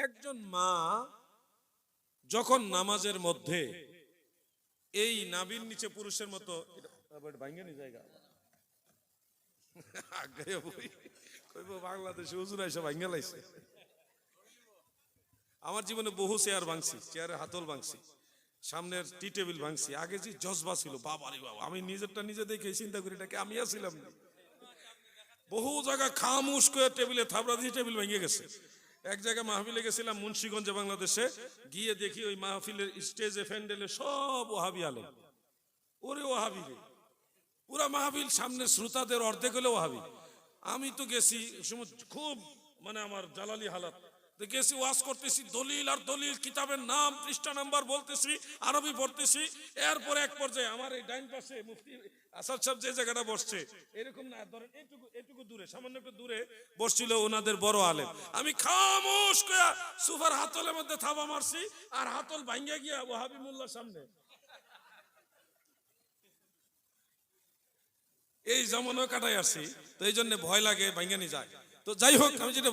একজন মা যখন নামাজের মধ্যে এই নাভির নিচে পুরুষের মতো বাংলাদেশে হুজুর এসে ভাঙ্গা লাইছে। আমার জীবনে বহু চেয়ার ভাঙছি, চেয়ারে হাতল ভাঙছি, সামনের টি টেবিল ভাঙছি। আগে যে জজবা ছিল, বাবা রে বাবা, আমি নিজেরটা নিজে দেখে চিন্তা করি এটাকে আমি আসছিলাম। বহু জায়গা খামুশ করে টেবিলে থাবড়া দিয়ে টেবিল ভেঙে গেছে। এক জায়গায় মাহফিলে গেছিলাম মুন্সিগঞ্জে, বাংলাদেশে। গিয়ে দেখি ওই মাহফিলের স্টেজে ফ্যান্ডেলে সব ওহাবি আলেম। ওরে ওহাবি রে, পুরা মাহফিল সামনে শ্রোতাদের অর্ধেক হলে ওহাবি। আমি তো গেছি খুব মানে আমার জালালি হালাত, গেছি ওয়াজ করতেছি, দলিল আর দলিল, কিতাবের নাম পৃষ্ঠা নাম্বার বলতেছি, আরবি পড়তেছি। এরপর এক পর্যায়ে আমার এই ডাইন পাশে মুফতি আসাদ সাহেব যে জায়গাটা বসছে, এরকম না ধরেন এটুকু দূরে, সামান্য একটু দূরে বসছিল ওনাদের বড় আলেম। আমি খামোশ করে সুফার হাতলের মধ্যে থাবা মারছি, আর হাতল ভাঙ্গা গিয়া ওহাবি মোল্লার সামনে। এই জমানো কাটাই আসছি, তো এই জন্য ভয় লাগে, ভাঙ্গানি যায়। তো যাই হোক, আমি যেটা